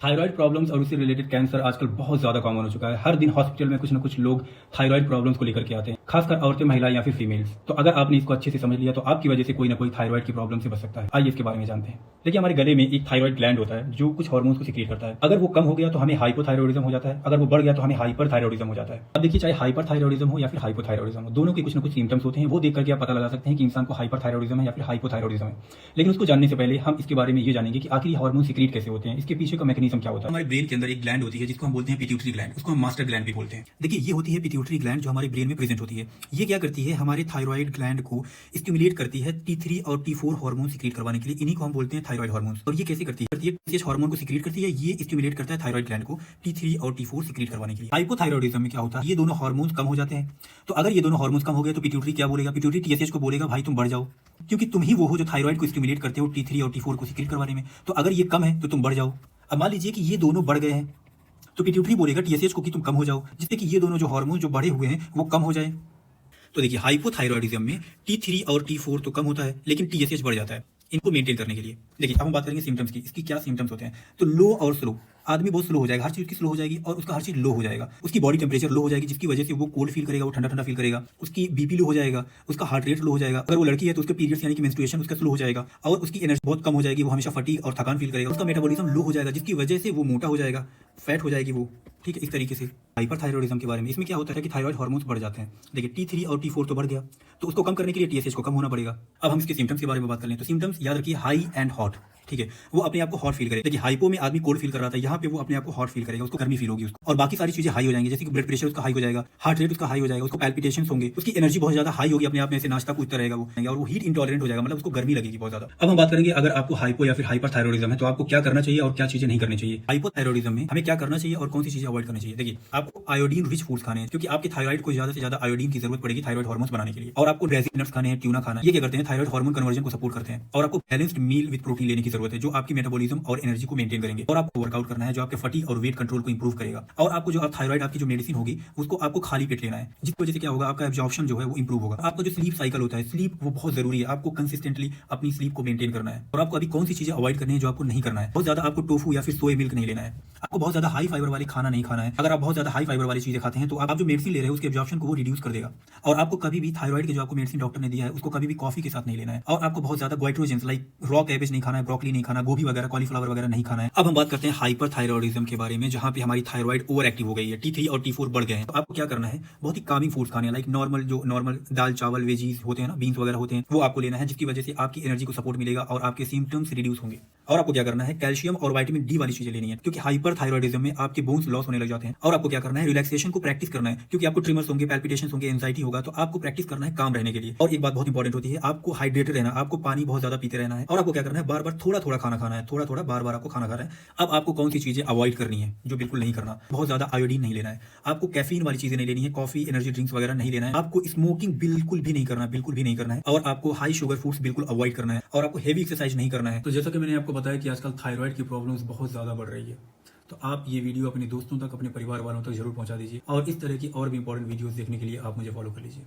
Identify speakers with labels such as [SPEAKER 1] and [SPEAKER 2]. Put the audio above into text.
[SPEAKER 1] Thyroid problems और उससे related cancer आजकल बहुत ज्यादा कॉमन हो चुका है। हर दिन हॉस्पिटल में कुछ ना कुछ लोग थायराइड प्रॉब्लम्स को लेकर के आते हैं, खासकर औरतें, महिलाएं या फिर फीमेल्स। तो अगर आपने इसको अच्छे से समझ लिया तो आपकी वजह से कोई ना कोई थायराइड की प्रॉब्लम से बच सकता है। आइए इसके बारे में जानते हैं। देखिए, हमारे गले में एक थायराइड ग्लैंड होता है जो कुछ हार्मोन्स को सीक्रेट करता है। अगर वो कम हो गया तो हमें हाइपोथायरॉयडिज्म हो जाता है, अगर वो बढ़ गया तो हमें हाइपरथायरॉयडिज्म हो जाता है। अब देखिए, चाहे हाइपरथायरॉयडिज्म हो या फिर हाइपोथायरॉयडिज्म हो, दोनों के कुछ ना कुछ सिम्टम्स होते हैं। वो देख करके आप पता लगा सकते हैं कि इंसान को हाइपरथायरॉयडिज्म है या फिर हाइपोथायरॉयडिज्म है। लेकिन उसको जानने से पहले हम इसके बारे में ये जानेंगे कि आखिर ये हार्मोन सीक्रेट कैसे होते हैं, इसके पीछे का मैकेनिज्म क्या होता है। हमारे ब्रेन के अंदर एक ग्लैंड होती है जिसको हम बोलते हैं पिट्यूटरी ग्लैंड, उसको हम मास्टर ग्लैंड भी बोलते हैं। देखिए, ये होती है पिट्यूटरी ग्लैंड जो हमारे ब्रेन में प्रेजेंट होती है। ये क्या करती है, हमारे थायराइड ग्लैंड को स्टिमुलेट करती है T3 और T4 हार्मोन सीक्रेट करवाने के लिए। इन्हीं को हम बोलते हैं थायराइड हार्मोन। और ये कैसे करती है, TSH हार्मोन को सीक्रेट करती है। ये स्टिमुलेट करता है थायराइड ग्लैंड को T3 और T4 सीक्रेट करवाने के लिए। हाइपोथायरॉयडिज्म में क्या होता है, ये दोनों हार्मोन्स कम हो जाते हैं। तो अगर ये दोनों हार्मोन्स कम हो गए तो पिट्यूटरी क्या बोलेगा, पिट्यूटरी TSH को बोलेगा भाई तुम बढ़ जाओ, क्योंकि तुम ही वो हो जो थायराइड को स्टिमुलेट करते हो T3 और T4 को सीक्रेट करवाने में। तो अगर ये कम है तो तुम बढ़ जाओ। अब मान लीजिए कि ये दोनों बढ़ गए हैं तो पिट्यूटरी बोलेगा TSH को कि तुम कम हो जाओ, जिससे कि ये दोनों जो हार्मोन जो बढ़े हुए हैं वो कम हो जाए। तो देखिए, हाइपोथायरॉयडिज्म में T3 और T4 तो कम होता है लेकिन TSH बढ़ जाता है इनको मेंटेन करने के लिए। देखिए, अब हम बात करेंगे सिम्टम्स की। इसकी क्या सिम्टम्स होते हैं, तो लो और स्लो। आदमी बहुत स्लो हो जाएगा, हर चीज की स्लो हो जाएगी और उसका हर चीज लो हो जाएगा। उसकी बॉडी टेम्परेचर लो हो जाएगी जिसकी वजह से वो कोल्ड फील करेगा, वो ठंडा ठंडा फील करेगा। उसकी बीपी लो हो जाएगा, उसका हार्ट रेट लो हो जाएगा। अगर वो लड़की है तो उसके पीरियड्स यानी कि मेंस्ट्रुएशन उसका स्लो हो जाएगा और उसकी एनर्जी बहुत कम हो जाएगी। वो हमेशा फटीग और थकान फील करेगा। उसका मेटाबॉलिज्म लो हो जाएगा जिसकी वजह से वो मोटा हो जाएगा, फैट हो जाएगी वो। ठीक है, इस तरीके से। हाइपरथायरॉयडिज्म के बारे में, इसमें क्या होता है कि थायराइड हार्मोन्स बढ़ जाते हैं। देखिए, T3 और T4 तो बढ़ गया तो उसको कम करने के लिए TSH को कम होना पड़ेगा। अब हम इसके सिम्टम्स के बारे में बात कर लें तो सिम्टम्स याद रखिए, हाई एंड हॉट। ठीक है, वो अपने आप को हॉट फील करेगा। देखिए, हाइपो में आदमी कोल्ड फील कर रहा था, यहाँ पे वो अपने आप को हॉट फील करेगा, उसको गर्मी फील होगी उसको। और बाकी सारी चीजें हाई हो जाएंगी, जैसे कि ब्लड प्रेशर उसका हाई हो जाएगा, हार्ट रेट उसका हाई हो जाएगा, उसको पैल्पिटेशंस होंगे, उसकी एनर्जी बहुत ज्यादा हाई होगी, अपने आप में से नाश्ता कूदता रहेगा वो, और वो हीट इंटॉलरेंट हो जाएगा, मतलब उसको गर्मी लगेगी बहुत ज्यादा। अब हम बात करेंगे, अगर आपको हाइपो या फिर हाइपरथायरॉयडिज्म है तो आपको क्या करना चाहिए और क्या चीजें नहीं करनी चाहिए। हाइपोथायरॉयडिज्म में हमें क्या करना चाहिए और कौन सी चीजें अवॉइड करनी चाहिए। देखिए, आपको आयोडीन रिच फूड्स खाने हैं क्योंकि आपके थायराइड को ज्यादा से ज्यादा आयोडीन की जरूरत पड़ेगी थायराइड हार्मोन्स बनाने के लिए। और आपको ड्राई नट्स खाने हैं, ट्यूना खाना है, ये क्या करते हैं, थायराइड हार्मोन कन्वर्जन को सपोर्ट करते हैं। और आपको बैलेंस्ड मील विद प्रोटीन लेने की जरूरत है जो आपकी मेटाबॉलिज्म और एनर्जी को मेंटेन करेंगे। और आपको वर्कआउट करना है जो आपके फटीग और वेट कंट्रोल को इंप्रूव करेगा। और आपको जो आप थायराइड आपकी जो मेडिसिन होगी उसको आपको खाली पेट लेना है, जिसकी वजह से क्या होगा, आपका एब्जॉर्प्शन जो है वो इंप्रूव होगा। आपका जो स्लीप साइकिल होता है, स्लीप वो बहुत जरूरी है। आपको कंसिस्टेंटली अपनी स्लीप को मेंटेन करना है। और आपको अभी कौन सी चीजें अवॉइड करनी है जो आपको नहीं करना है, बहुत ज्यादा आपको टोफू या फिर सोया मिल्क नहीं लेना है। आपको बहुत ज्यादा हाई फाइबर वाली खाना नहीं खाना है। अगर आप बहुत ज्यादा हाई फाइबर वाली चीजें खाते हैं तो आप जो मेडिसिन ले रहे हैं उसके एब्जॉर्प्शन को वो रिड्यूस कर देगा। और आपको कभी भी थायराइड के जो आपको मेडिसिन डॉक्टर ने दिया है उसको कभी भी कॉफी के साथ नहीं लेना है। और आपको बहुत ज्यादा गोइट्रोजेंस लाइक रॉ कैबेज नहीं खाना है, ब्रोकली नहीं खाना, गोभी वगैरह, कॉलीफ्लावर वगैरह नहीं खाना है। अब हम बात करते हैं हाइपरथायरॉयडिज्म के बारे में, जहां पे हमारी थायराइड ओवर एक्टिव हो गई है, T3 और T4 बढ़ गए हैं। तो आपको क्या करना है, बहुत ही कामिंग फूड्स खाने हैं, लाइक नॉर्मल दाल चावल वेजीज होते हैं ना, बीन्स वगैरह होते हैं, वो आपको लेना है, जिसकी वजह से आपकी एनर्जी को सपोर्ट मिलेगा और आपके सिम्टम्स रिड्यूस होंगे। और आपको क्या करना है, कैल्शियम और विटामिन डी वाली चीजें लेनी है क्योंकि हाइपरथायरॉयडिज्म में आपके बोन्स लॉस होने लग जाते हैं। और आपको क्या करना है, रिलैक्सेशन को प्रैक्टिस करना है क्योंकि आपको ट्रिमर्स होंगे, पैल्पिटेशंस होंगे, एंजाइटी होगा, तो आपको प्रैक्टिस करना है काम रहने के लिए। और एक बात बहुत इंपॉर्टेंट होती है, आपको हाइड्रेटेड रहना, आपको पानी बहुत ज्यादा पीते रहना है। और आपको क्या करना है, बार बार थोड़ा थोड़ा खाना खाना है, थोड़ा थोड़ा बार बार आपको खाना खाना है। अब आपको कौन सी चीजें अवॉइड करनी है, जो बिल्कुल नहीं करना, बहुत ज्यादा आयोडीन नहीं लेना है, आपको कैफीन वाली चीजें नहीं लेनी है, कॉफी, एनर्जी ड्रिंक्स वगैरह नहीं लेना है, आपको स्मोकिंग बिल्कुल भी नहीं करना, बिल्कुल भी नहीं करना है। और आपको हाई शुगर फूड्स बिल्कुल अवॉइड करना है। और आपको हेवी एक्सरसाइज नहीं करना है। तो जैसा कि मैंने आपको बताया कि आजकल थायराइड की प्रॉब्लम्स बहुत ज्यादा बढ़ रही है, तो आप ये वीडियो अपने दोस्तों तक, अपने परिवार वालों तक जरूर पहुंचा दीजिए। और इस तरह की और भी इंपॉर्टेंट वीडियोस देखने के लिए आप मुझे फॉलो कर लीजिए।